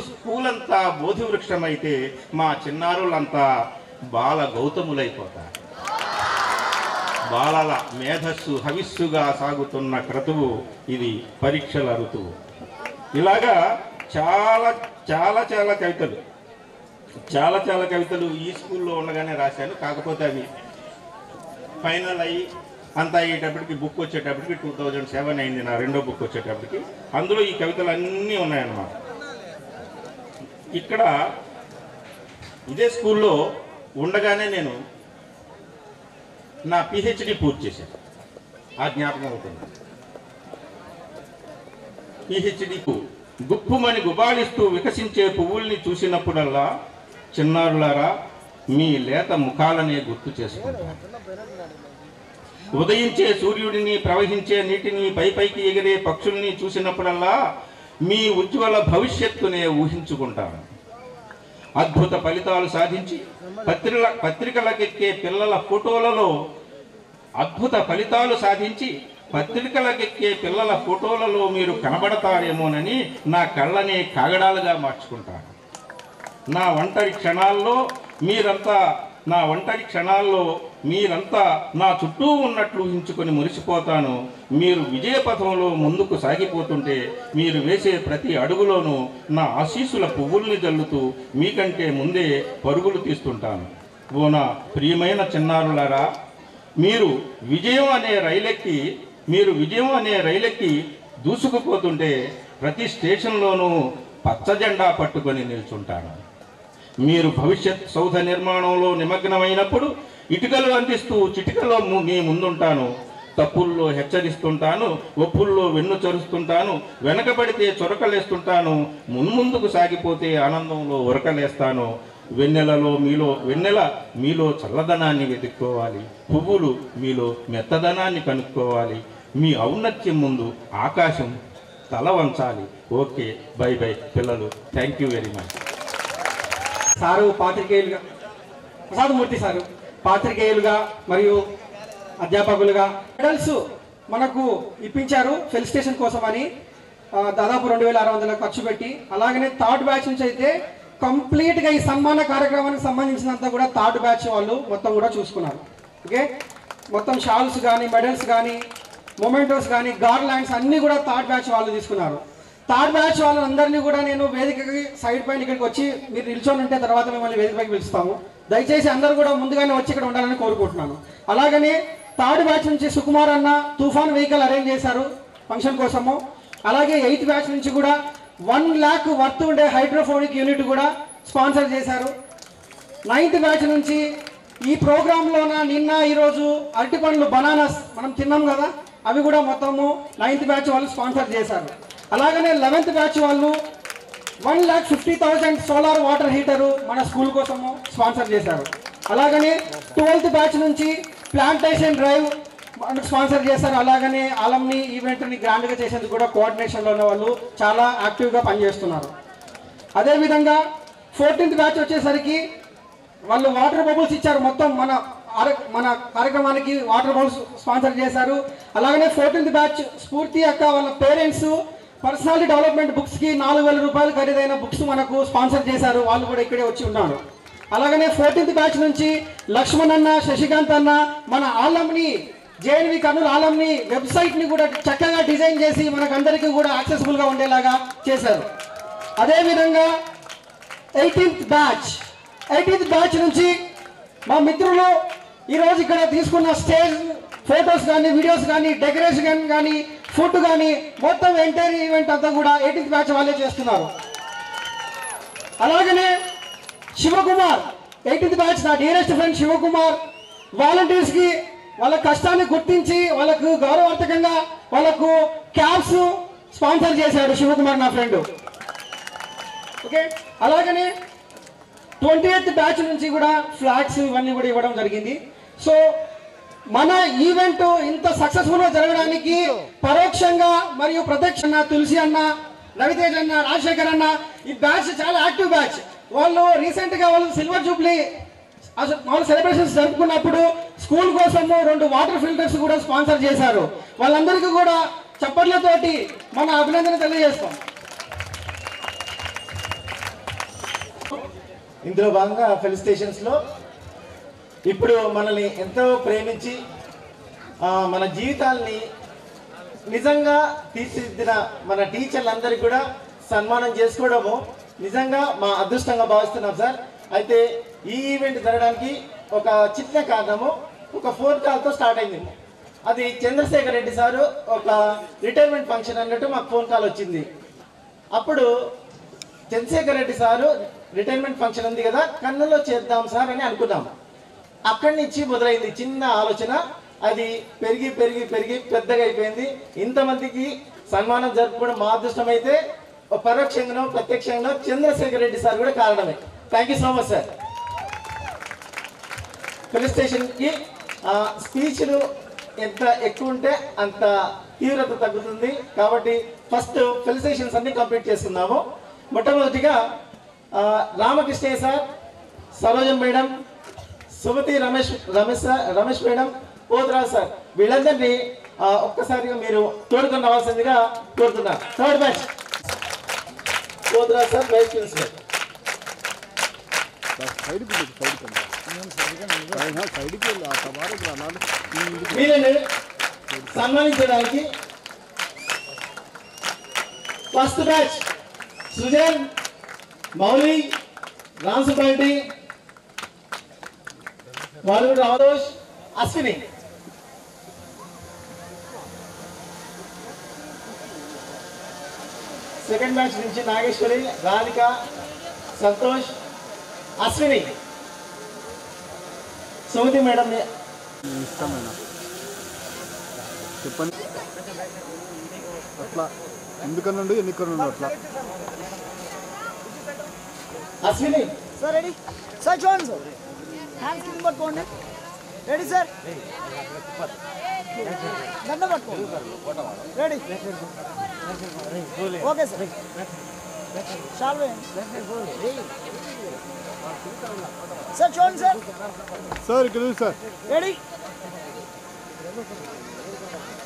Speaker 13: స్కూలంతా బోధి వృక్షమైతే మా చిన్నారులంతా బాల గౌతములైపోతారు. బాలల మేధస్సు హవిస్సుగా సాగుతున్న క్రతువు ఇది పరీక్షల ఋతువు. ఇలాగా చాలా చాలా చాలా కవితలు ఈ స్కూల్లో ఉండగానే రాశాను. కాకపోతే అవి ఫైనల్ అయ్యి అంతా అయ్యేటప్పటికి బుక్ వచ్చేటప్పటికి 2007 అయింది నా రెండో బుక్ వచ్చేటప్పటికి. అందులో ఈ కవితలు అన్నీ ఉన్నాయన్నమాట. ఇక్కడ ఇదే స్కూల్లో ఉండగానే నేను నా PhD పూర్తి చేశాను. ఆ జ్ఞాపకం అవుతుంది. PhD గుప్పుమని గుబాళిస్తూ వికసించే పువ్వుల్ని చూసినప్పుడల్లా చిన్నారులారా మీ లేత ముఖాలనే గుర్తు చేసుకుంటారు. ఉదయించే సూర్యుడిని, ప్రవహించే నీటిని, పైకి ఎగిరే పక్షుల్ని చూసినప్పుడల్లా మీ ఉజ్వల భవిష్యత్తునే ఊహించుకుంటాను. అద్భుత ఫలితాలు సాధించి పత్రికలకెక్కే పిల్లల ఫోటోలలో మీరు కనబడతారేమోనని నా కళ్ళనే కాగడాలుగా మార్చుకుంటాను. నా ఒంటరి క్షణాల్లో మీరంతా నా చుట్టూ ఉన్నట్లు ఊహించుకొని మురిసిపోతాను. మీరు విజయపథంలో ముందుకు సాగిపోతుంటే మీరు వేసే ప్రతి అడుగులోనూ నా ఆశీస్సుల పువ్వుల్ని జల్లుతూ మీకంటే ముందే పరుగులు తీస్తుంటాను. ఓ నా ప్రియమైన చిన్నారులారా, మీరు విజయం అనే రైలెక్కి దూసుకుపోతుంటే ప్రతి స్టేషన్లోనూ పచ్చ జెండా పట్టుకొని నిల్చుంటాను. మీరు భవిష్యత్ సౌధ నిర్మాణంలో నిమగ్నమైనప్పుడు ఇటుకలు అందిస్తూ చిటికలో మీ ముందుంటాను. తప్పుల్లో హెచ్చరిస్తుంటాను, ఒప్పుల్లో వెన్ను చరుస్తుంటాను, వెనకబడితే చొరకలేస్తుంటాను, మున్ముందుకు సాగిపోతే ఆనందంలో ఉరకలేస్తాను. వెన్నెల మీలో చల్లదనాన్ని వెతుక్కోవాలి, పువ్వులు మీలో మెత్తదనాన్ని కనుక్కోవాలి. మీ ఔన్నత్యం ముందు ఆకాశం తల వంచాలి. ఓకే, బై పిల్లలు. Thank you very much.
Speaker 12: Sir పాత్రికేయులుగా, ప్రసాదమూర్తి సారు పాత్రికేయులుగా మరియు అధ్యాపకులుగా మెడల్స్ మనకు ఇప్పించారు ఫెలిసిటేషన్ కోసం అని. దాదాపు 2600 ఖర్చు పెట్టి. అలాగనే థర్డ్ బ్యాచ్ నుంచి అయితే కంప్లీట్గా ఈ సన్మాన కార్యక్రమానికి సంబంధించినంత కూడా థర్డ్ బ్యాచ్ వాళ్ళు మొత్తం కూడా చూసుకున్నారు. ఓకే, మొత్తం షాల్స్ కానీ, మెడల్స్ కానీ, మొమెంటోస్ కానీ, గార్లాండ్స్ అన్నీ కూడా థర్డ్ బ్యాచ్ వాళ్ళు తీసుకున్నారు. థర్డ్ బ్యాచ్ వాళ్ళందరినీ కూడా నేను వేదికకి సైడ్ పైన ఇక్కడికి వచ్చి మీరు నిల్చొని ఉంటే తర్వాత మిమ్మల్ని వేదికపైకి పిలుస్తాము. దయచేసి అందరూ కూడా ముందుగానే వచ్చి ఇక్కడ ఉండాలని కోరుకుంటున్నాను. అలాగనే థర్డ్ బ్యాచ్ నుంచి సుకుమార్ అన్న తుఫాన్ వెహికల్ అరేంజ్ చేశారు ఫంక్షన్ కోసము. అలాగే 8th బ్యాచ్ నుంచి కూడా 1 lakh వర్త్ ఉండే హైడ్రోఫోనిక్ యూనిట్ కూడా స్పాన్సర్ చేశారు. 9th బ్యాచ్ నుంచి ఈ ప్రోగ్రాంలోన నిన్న ఈరోజు అరటి పండ్లు బనానాస్ మనం తిన్నాం కదా, అవి కూడా మొత్తము 9th బ్యాచ్ వాళ్ళు స్పాన్సర్ చేశారు. అలాగనే 11th బ్యాచ్ వాళ్ళు 1,50,000 సోలార్ వాటర్ హీటరు మన స్కూల్ కోసము స్పాన్సర్ చేశారు. అలాగనే 12th బ్యాచ్ నుంచి ప్లాంటేషన్ డ్రైవ్ మనకు స్పాన్సర్ చేశారు. అలాగనే ఆలంని ఈవెంట్ని గ్రాండ్గా చేసేందుకు కూడా కోఆర్డినేషన్లో ఉన్న వాళ్ళు చాలా యాక్టివ్గా పనిచేస్తున్నారు. అదేవిధంగా 14th బ్యాచ్ వచ్చేసరికి వాళ్ళు వాటర్ బబుల్స్ ఇచ్చారు. మొత్తం మన కార్యక్రమానికి వాటర్ బబుల్స్ స్పాన్సర్ చేశారు. అలాగనే 14th బ్యాచ్ స్ఫూర్తి అక్క వాళ్ళ పేరెంట్స్ పర్సనాలిటీ డెవలప్మెంట్ బుక్స్కి 4,000 రూపాయలు ఖరీదైన బుక్స్ మనకు స్పాన్సర్ చేశారు. వాళ్ళు కూడా ఇక్కడే వచ్చి ఉన్నారు. అలాగనే 14th బ్యాచ్ నుంచి లక్ష్మణ్ అన్న, శశికాంత్ అన్న మన ఆలంని జేఎన్వి కర్నూలు ఆలంని వెబ్సైట్ని కూడా చక్కగా డిజైన్ చేసి మనకందరికీ కూడా యాక్సెసిబుల్గా ఉండేలాగా చేశారు. అదేవిధంగా 18th బ్యాచ్ నుంచి మా మిత్రులు ఈరోజు ఇక్కడ తీసుకున్న స్టేజ్ ఫొటోస్ కానీ, వీడియోస్ కానీ, డెకరేషన్ కానీ, ఫుడ్ కానీ మొత్తం ఎంటైర్ ఈవెంట్ అంతా కూడా 18th బ్యాచ్ వాళ్ళే చేస్తున్నారు. అలాగనే 18th బ్యాచ్ నా డియరెస్ట్ ఫ్రెండ్ శివకుమార్ వాలంటీర్స్కి వాళ్ళ కష్టాన్ని గుర్తించి వాళ్ళకు గౌరవార్థకంగా వాళ్ళకు క్యాప్స్ స్పాన్సర్ చేశాడు శివకుమార్ నా ఫ్రెండ్. ఓకే, అలాగనే 20th బ్యాచ్ నుంచి కూడా ఫ్లాగ్స్ ఇవన్నీ కూడా ఇవ్వడం జరిగింది. సో మన ఈవెంట్ ఇంత సక్సెస్ఫుల్గా జరగడానికి పరోక్షంగా మరియు ప్రత్యక్షంగా తులసి అన్న, రవితేజ్ అన్న, రాజశేఖర్ అన్న, ఈ బ్యాచ్ చాలా యాక్టివ్ బ్యాచ్. వాళ్ళు రీసెంట్గా వాళ్ళు సిల్వర్ జూబ్లీ వాళ్ళు సెలబ్రేషన్స్ జరుపుకున్నప్పుడు స్కూల్ కోసము 2 వాటర్ ఫిల్టర్స్ కూడా స్పాన్సర్ చేశారు. వాళ్ళందరికీ కూడా చప్పట్లతోటి మన అభినందన తెలియజేస్తాం.
Speaker 14: ఇందులో భాగంగా ఫెలిసిటేషన్స్లో ఇప్పుడు మనల్ని ఎంతో ప్రేమించి మన జీవితాల్ని నిజంగా తీర్చిదిద్దిన మన టీచర్లందరికీ కూడా సన్మానం చేసుకోవడము నిజంగా మా అదృష్టంగా భావిస్తున్నాం సార్. అయితే ఈ ఈవెంట్ జరగడానికి ఒక చిన్న కారణము, ఒక ఫోన్ కాల్తో స్టార్ట్ అయింది. అది చంద్రశేఖర్ రెడ్డి సారు ఒక రిటైర్మెంట్ ఫంక్షన్ అన్నట్టు మాకు ఫోన్ కాల్ వచ్చింది. అప్పుడు Chandrashekar Reddy sir retirement function ఉంది కదా, కన్నులో చేద్దాం సార్ అని అనుకున్నాం. అక్కడి నుంచి మొదలైంది చిన్న ఆలోచన. అది పెరిగి పెరిగి పెరిగి పెద్దగా అయిపోయింది. ఇంతమందికి సన్మానం జరుపుకోవడం మా అదృష్టం అయితే పరోక్షంగానో ప్రత్యక్షంగానో చంద్రశేఖర్ రెడ్డి సార్ కూడా కారణమే. Thank you so much sir. Police స్టేషన్కి స్పీచ్లు ఎంత ఎక్కువ ఉంటే అంత తీవ్రత తగ్గుతుంది. కాబట్టి ఫస్ట్ ఫెలిసిటేషన్స్ అన్ని కంప్లీట్ చేసుకుందాము. మొట్టమొదటిగా Ramakrishnayya sir, Sarojam madam, Sumathi Ramesh madam, Potharaju sir, వీళ్ళందరినీ ఒక్కసారిగా మీరు తోడుకొని రావాల్సిందిగా కోరుతున్నారు. Third batch Potharaju sir, vice principal. వీళ్ళని సన్మానించడానికి ఫస్ట్ బ్యాచ్ సుజన్, మౌలి, రామ్సుపాటి, వాళ్ళు రామదోష్, అశ్విని. సెకండ్ బ్యాచ్ నుంచి నాగేశ్వరి, రాధిక, సంతోష్, అశ్విని, సుమతి మేడం.
Speaker 6: ఇష్టమైన చెప్పండి అట్లా ఎందుకనండి ఎన్నికనండి అట్లా.
Speaker 14: అశ్విని
Speaker 8: సార్ రెడీ సార్, చూడండి సార్, హ్యాండ్స్ కింద పట్టుకోండి. రెడీ సార్, దండ పట్టుకోండి. Ready, okay sir. షాల్ వేయండి సార్. చూడండి సార్,
Speaker 6: సార్ ఇక్కడ sir.
Speaker 8: Ready,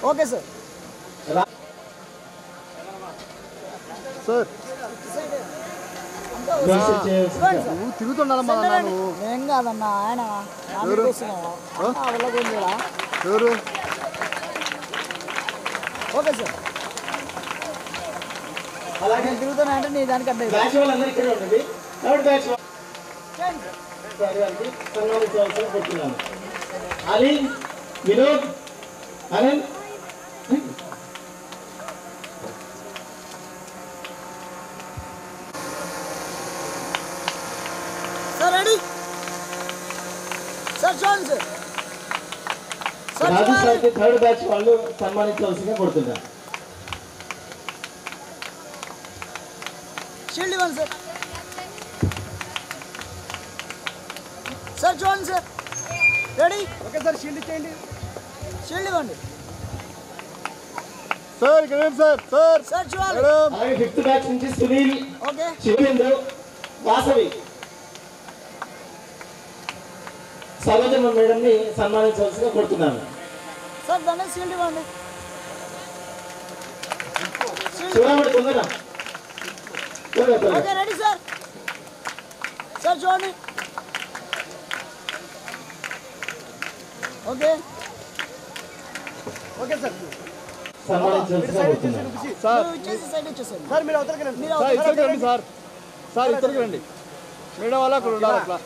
Speaker 8: okay sir.
Speaker 6: Sir నువ్వు తిరుగుతున్నాడమ్మా.
Speaker 8: ఏం కాదన్నా, ఆయన
Speaker 6: ఎవరు?
Speaker 8: ఓకే సార్, అలాగే తిరుగుతున్నా అంటే నీ దానికి అడ్డ.
Speaker 14: Third batch Ali, Vinod, Ananth.
Speaker 8: Sir ready sir, చూడండి సార్.
Speaker 14: రాజు సార్కి థర్డ్ బ్యాచ్ వాళ్ళు సన్మానించవలసిందిగా కోరుతున్నారు.
Speaker 8: షీల్డ్ ఇవ్వండి సార్. సార్ చూడండి sir, ready,
Speaker 6: okay sir. Shield ఇచ్చేయండి.
Speaker 8: షీల్డ్ ఇవ్వండి
Speaker 6: సార్. ఇక్కడ సార్. సార్
Speaker 8: సార్ చూడాలి.
Speaker 14: అలాగే ఫిఫ్త్ బ్యాచ్ నుంచి సునీల్,
Speaker 8: ఓకే,
Speaker 14: శివేంద్ర, వాసవి, సరోజమ్మ మేడం ని సన్మానించవలసిగా కోరుతున్నాను.
Speaker 8: సార్ దాన్ని షీల్డ్ ఇవ్వండి.
Speaker 14: చూడమని తొందర.
Speaker 8: Okay ready sir. సార్ చూడండి. Okay okay sir.
Speaker 14: సన్మానించవలసిగా కోరుతున్నాను.
Speaker 6: సార్
Speaker 8: ఇచ్చేసి సైడ్ ఇచ్చేసారు
Speaker 6: సార్. మీరు అవతలకి రండి సార్. ఇద్దరికి రండి సార్. సార్ ఇద్దరికి రండి. మేడం వాళ్ళ అక్కడ ఉండాలి. అట్లా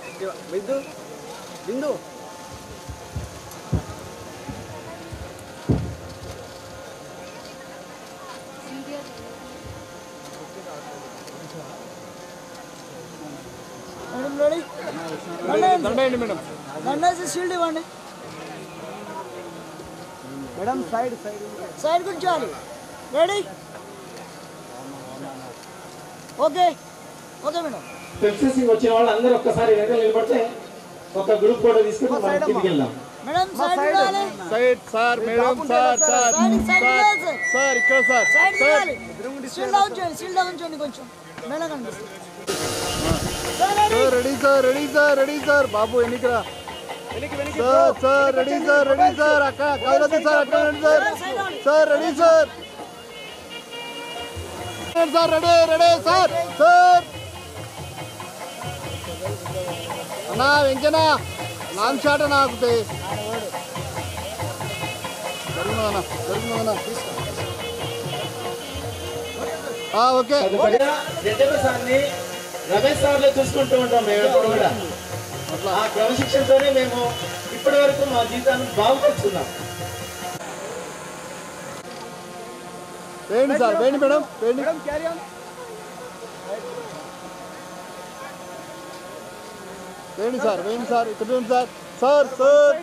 Speaker 6: బిందు బిందు
Speaker 8: మేడం రెడీ
Speaker 6: దండేయండి మేడం.
Speaker 8: దండేసి షీల్డ్ ఇవ్వండి మేడం. సైడ్ సైడ్ సైడ్ కూర్చోవాలి. Ready okay okay madam.
Speaker 14: Fencing వచ్చిన వాళ్ళు అందరూ ఒక్కసారి వెనక నిలబడితే ఒక గ్రూప్ ఫోటో తీసుకుని మనం కిందికి వెళ్దాం.
Speaker 8: మేడం సైడ్ ఇవ్వాలి.
Speaker 6: Side sir madam sir sir sir ఇక్కడ సార్
Speaker 8: సైడ్ ఇవ్వాలి. షీల్డ్ డౌన్ చేయండి. షీల్డ్ డౌన్ చేయండి కొంచెం మేడం కనిపిస్తుంది.
Speaker 6: Ready sir ready sir ready sir. బాబు ఎన్నికరా sir sir ready sir ready sir. అక్క కవరదు సార్ అక్కడ sir sir ready sir sir ready ready sir sir. అన్నా వెంకన్నా లాంగ్ షాట్ అన్నా ఆకుతాయి. జరుగుతుందన్నా జరుగుతుందన్నా. ఓకే
Speaker 14: రెండవ సార్ని రమేష్ సార్లో చూసుకుంటూ ఉంటాం మేము ఎప్పుడు కూడా. ఆ క్రమశిక్షణతోనే మేము ఇప్పటి వరకు మా జీవితాన్ని బాగుపరుచుకున్నాం.
Speaker 6: వేయండి సార్ వేయండి మేడం వేయండి. వేయండి సార్ వేయండి సార్. ఇక్కడ చూడండి sir sir sir.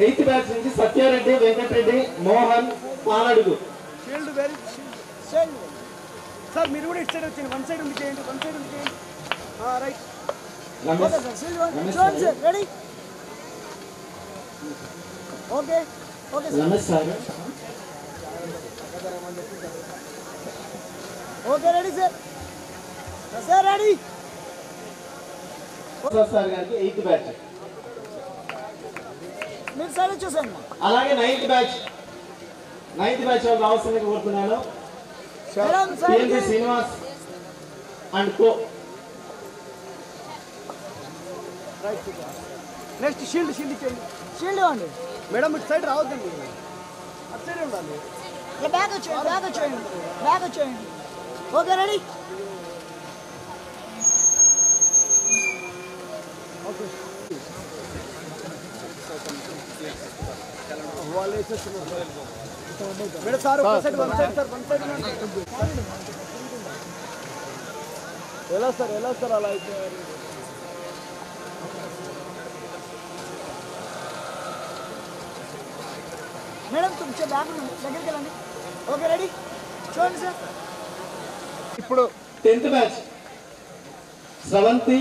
Speaker 14: 8th batch నుంచి Satya Reddy, Venkatareddy, Mohan, Paladugu.
Speaker 8: Shield very shield sir. మీరు కూడా ఇటు సైడ్ వచ్చేయండి. వన్ సైడ్ ఉండి చేయండి. వన్ సైడ్ ఉండి చేయండి. Right okay sir. షీల్డ్ చూడండి sir. Ready okay okay sir.
Speaker 14: Ramesh sir
Speaker 8: okay ready sir. Sir ready
Speaker 14: sir గారికి 8th బ్యాచ్.
Speaker 8: మీరు సైడ్ వచ్చేసండి.
Speaker 14: అలాగే 9th బ్యాచ్ వాళ్ళు రావాల్సిందిగా కోరుతున్నాను. PNB Srinivas and co.
Speaker 8: Next shield shield చేయండి. షీల్డ్ ఇవ్వండి మేడం. ఇటు సైడ్ రావద్దండి. అటు సైడ్ ఉండాలి. బ్యాగ్ వచ్చేయండి. బ్యాగ్ వచ్చేయండి. బ్యాగ్ వచ్చేయండి. Okay ready okay. Madam sir ఒక side one side sir one side ఎలా సార్ ఎలా సార్ అలా అయితే మేడం తుమ్చే బ్యాగ్ దగ్గరికి వెళ్ళండి. ఓకే రెడీ చూడండి సార్.
Speaker 14: ఇప్పుడు 10th బ్యాచ్ శ్రవంతి,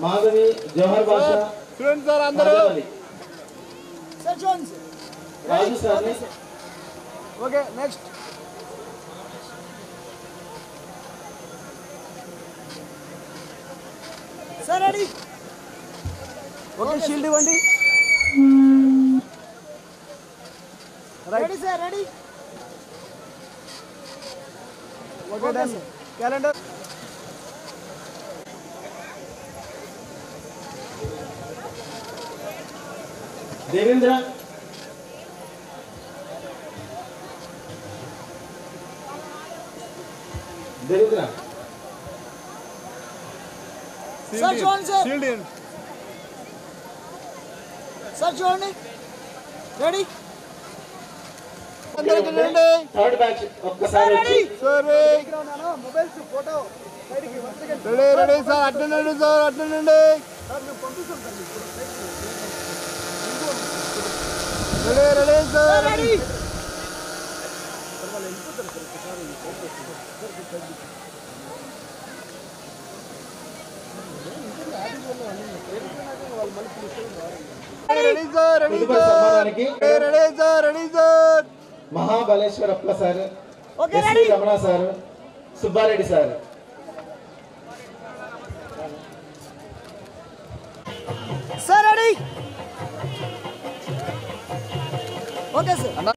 Speaker 14: మాధవి, జవహర్ భాష
Speaker 6: చూడండి సార్ అందరూ
Speaker 8: సార్. చూడండి sir.
Speaker 14: Raju sir.
Speaker 8: Okay next sir ready okay. Shield ఇవ్వండి. Ready sir ready okay done. Calendar
Speaker 14: Devendra Devendra
Speaker 8: sir చూడండి సార్.
Speaker 6: షీల్డ్
Speaker 8: సార్ చూడండి. రెడీ
Speaker 14: థర్డ్ బ్యాచ్ ఒక్కసారి వచ్చి
Speaker 8: mobiles photo
Speaker 6: ready ready sir. అటెండండి సార్ అటెండండి. Ready ready sir ready. Ready sir ready
Speaker 14: సన్మానానికి
Speaker 6: ready sir ready sir.
Speaker 14: Mahabaleshwarappa sir,
Speaker 8: okay
Speaker 14: SV
Speaker 8: ready
Speaker 14: Ramana sir, Subbareddy sir.
Speaker 8: Sir ready okay sir.